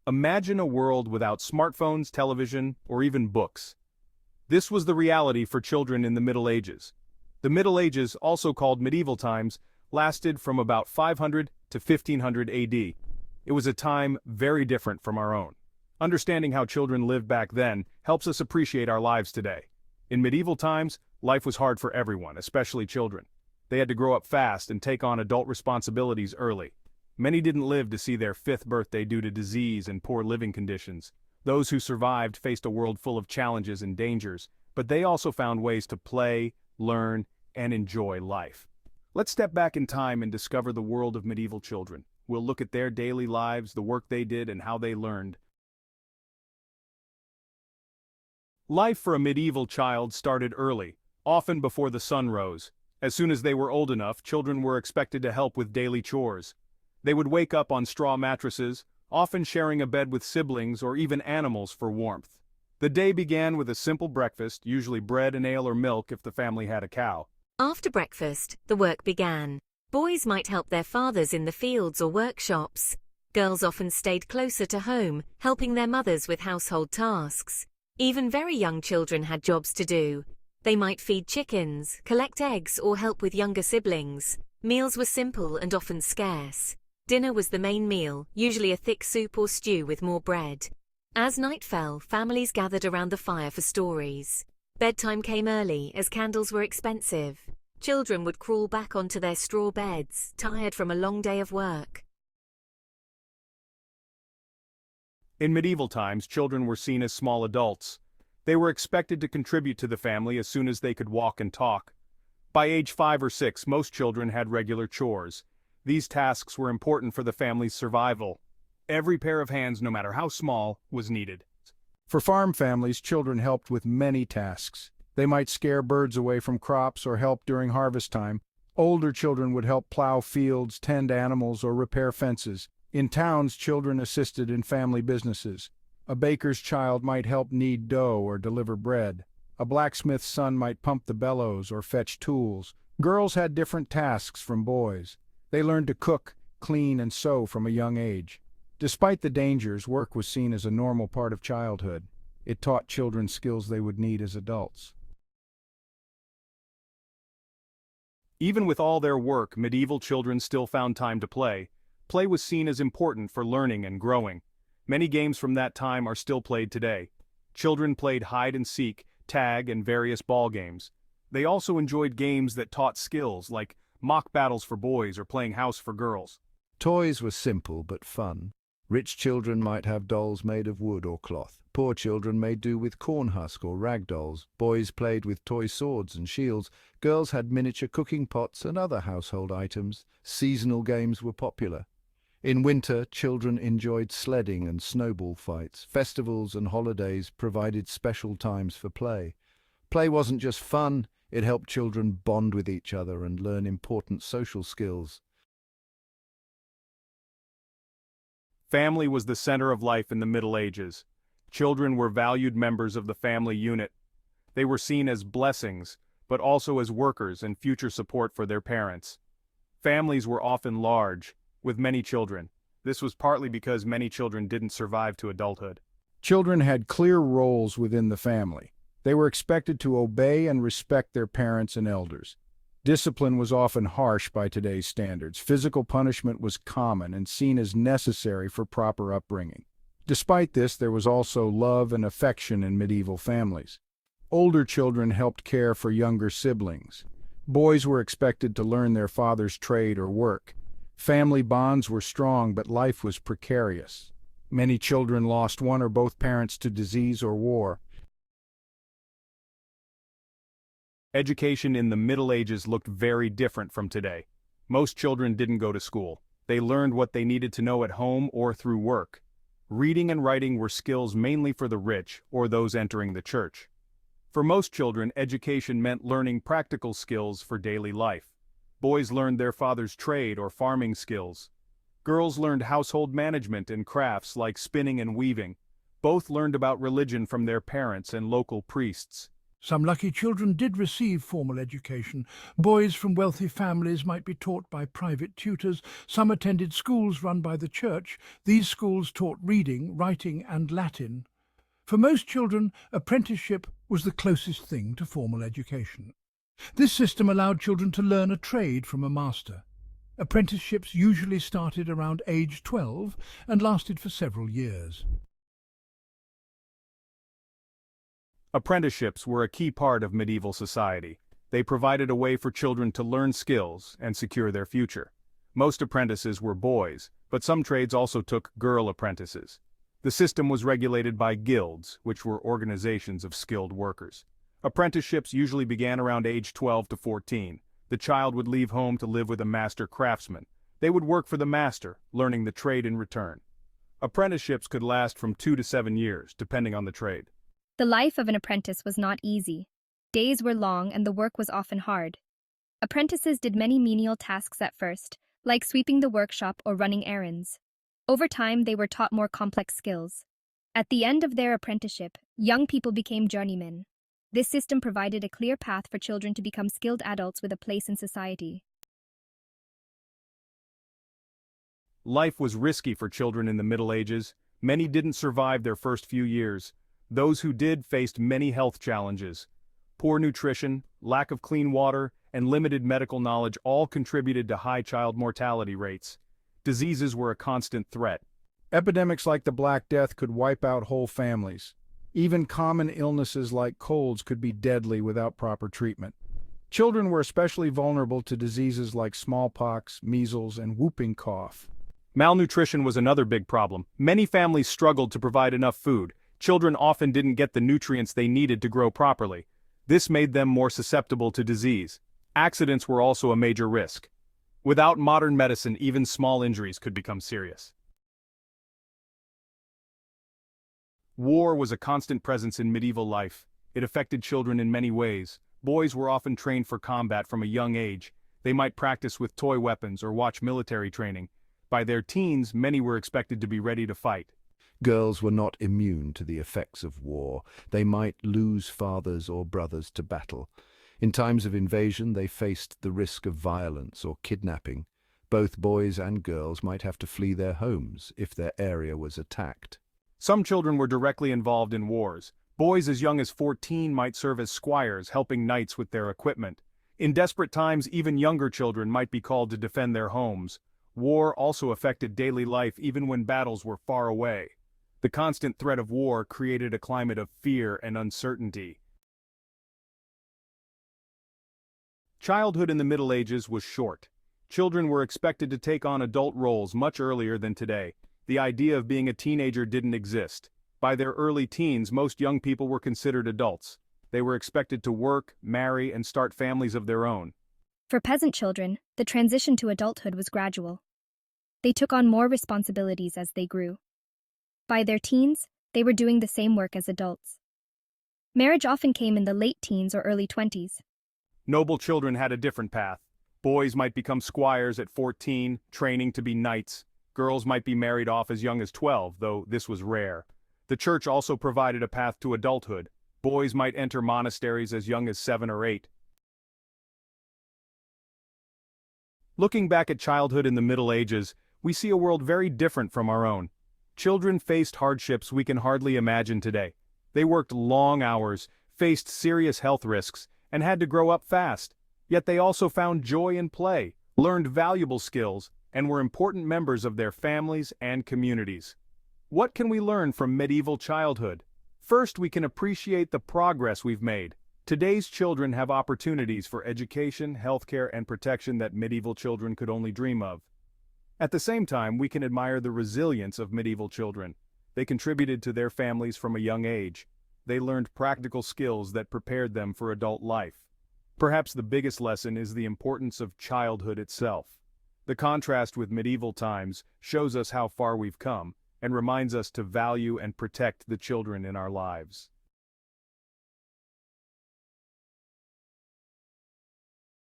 Imagine a world without smartphones, television, or even books. This was the reality for children in the Middle Ages. The Middle Ages, also called medieval times, lasted from about 500 to 1500 AD. It was a time very different from our own. Understanding how children lived back then helps us appreciate our lives today. In medieval times, life was hard for everyone, especially children. They had to grow up fast and take on adult responsibilities early. Many didn't live to see their 5th birthday due to disease and poor living conditions. Those who survived faced a world full of challenges and dangers, but they also found ways to play, learn, and enjoy life. Let's step back in time and discover the world of medieval children. We'll look at their daily lives, the work they did, and how they learned. Life for a medieval child started early, often before the sun rose. As soon as they were old enough, children were expected to help with daily chores. They would wake up on straw mattresses, often sharing a bed with siblings or even animals for warmth. The day began with a simple breakfast, usually bread and ale or milk if the family had a cow. After breakfast, the work began. Boys might help their fathers in the fields or workshops. Girls often stayed closer to home, helping their mothers with household tasks. Even very young children had jobs to do. They might feed chickens, collect eggs, or help with younger siblings. Meals were simple and often scarce. Dinner was the main meal, usually a thick soup or stew with more bread. As night fell, families gathered around the fire for stories. Bedtime came early, as candles were expensive. Children would crawl back onto their straw beds, tired from a long day of work. In medieval times, children were seen as small adults. They were expected to contribute to the family as soon as they could walk and talk. By age 5 or 6, most children had regular chores. These tasks were important for the family's survival. Every pair of hands, no matter how small, was needed. For farm families, children helped with many tasks. They might scare birds away from crops or help during harvest time. Older children would help plow fields, tend animals, or repair fences. In towns, children assisted in family businesses. A baker's child might help knead dough or deliver bread. A blacksmith's son might pump the bellows or fetch tools. Girls had different tasks from boys. They learned to cook, clean, and sew from a young age. Despite the dangers, work was seen as a normal part of childhood. It taught children skills they would need as adults. Even with all their work, medieval children still found time to play. Play was seen as important for learning and growing. Many games from that time are still played today. Children played hide and seek, tag, and various ball games. They also enjoyed games that taught skills, like mock battles for boys or playing house for girls. Toys were simple but fun. Rich children might have dolls made of wood or cloth. Poor children made do with corn husk or rag dolls. Boys played with toy swords and shields. Girls had miniature cooking pots and other household items. Seasonal games were popular. In winter, children enjoyed sledding and snowball fights. Festivals and holidays provided special times for play. Play wasn't just fun, it helped children bond with each other and learn important social skills. Family was the center of life in the Middle Ages. Children were valued members of the family unit. They were seen as blessings, but also as workers and future support for their parents. Families were often large, with many children. This was partly because many children didn't survive to adulthood. Children had clear roles within the family. They were expected to obey and respect their parents and elders. Discipline was often harsh by today's standards. Physical punishment was common and seen as necessary for proper upbringing. Despite this, there was also love and affection in medieval families. Older children helped care for younger siblings. Boys were expected to learn their father's trade or work. Family bonds were strong, but life was precarious. Many children lost one or both parents to disease or war. Education in the Middle Ages looked very different from today. Most children didn't go to school. They learned what they needed to know at home or through work. Reading and writing were skills mainly for the rich or those entering the church. For most children, education meant learning practical skills for daily life. Boys learned their father's trade or farming skills. Girls learned household management and crafts like spinning and weaving. Both learned about religion from their parents and local priests. Some lucky children did receive formal education. Boys from wealthy families might be taught by private tutors. Some attended schools run by the church. These schools taught reading, writing, and Latin. For most children, apprenticeship was the closest thing to formal education. This system allowed children to learn a trade from a master. Apprenticeships usually started around age 12 and lasted for several years. Apprenticeships were a key part of medieval society. They provided a way for children to learn skills and secure their future. Most apprentices were boys, but some trades also took girl apprentices. The system was regulated by guilds, which were organizations of skilled workers. Apprenticeships usually began around age 12 to 14. The child would leave home to live with a master craftsman. They would work for the master, learning the trade in return. Apprenticeships could last from 2 to 7 years, depending on the trade. The life of an apprentice was not easy. Days were long and the work was often hard. Apprentices did many menial tasks at first, like sweeping the workshop or running errands. Over time, they were taught more complex skills. At the end of their apprenticeship, young people became journeymen. This system provided a clear path for children to become skilled adults with a place in society. Life was risky for children in the Middle Ages. Many didn't survive their first few years. Those who did faced many health challenges. Poor nutrition, lack of clean water, and limited medical knowledge all contributed to high child mortality rates. Diseases were a constant threat. Epidemics like the Black Death could wipe out whole families. Even common illnesses like colds could be deadly without proper treatment. Children were especially vulnerable to diseases like smallpox, measles, and whooping cough. Malnutrition was another big problem. Many families struggled to provide enough food. Children often didn't get the nutrients they needed to grow properly. This made them more susceptible to disease. Accidents were also a major risk. Without modern medicine, even small injuries could become serious. War was a constant presence in medieval life. It affected children in many ways. Boys were often trained for combat from a young age. They might practice with toy weapons or watch military training. By their teens, many were expected to be ready to fight. Girls were not immune to the effects of war. They might lose fathers or brothers to battle. In times of invasion, they faced the risk of violence or kidnapping. Both boys and girls might have to flee their homes if their area was attacked. Some children were directly involved in wars. Boys as young as 14 might serve as squires, helping knights with their equipment. In desperate times, even younger children might be called to defend their homes. War also affected daily life even when battles were far away. The constant threat of war created a climate of fear and uncertainty. Childhood in the Middle Ages was short. Children were expected to take on adult roles much earlier than today. The idea of being a teenager didn't exist. By their early teens, most young people were considered adults. They were expected to work, marry, and start families of their own. For peasant children, the transition to adulthood was gradual. They took on more responsibilities as they grew. By their teens, they were doing the same work as adults. Marriage often came in the late teens or early 20s. Noble children had a different path. Boys might become squires at 14, training to be knights. Girls might be married off as young as 12, though this was rare. The church also provided a path to adulthood. Boys might enter monasteries as young as 7 or 8. Looking back at childhood in the Middle Ages, we see a world very different from our own. Children faced hardships we can hardly imagine today. They worked long hours, faced serious health risks, and had to grow up fast. Yet they also found joy in play, learned valuable skills, and were important members of their families and communities. What can we learn from medieval childhood? First, we can appreciate the progress we've made. Today's children have opportunities for education, healthcare, and protection that medieval children could only dream of. At the same time, we can admire the resilience of medieval children. They contributed to their families from a young age. They learned practical skills that prepared them for adult life. Perhaps the biggest lesson is the importance of childhood itself. The contrast with medieval times shows us how far we've come and reminds us to value and protect the children in our lives.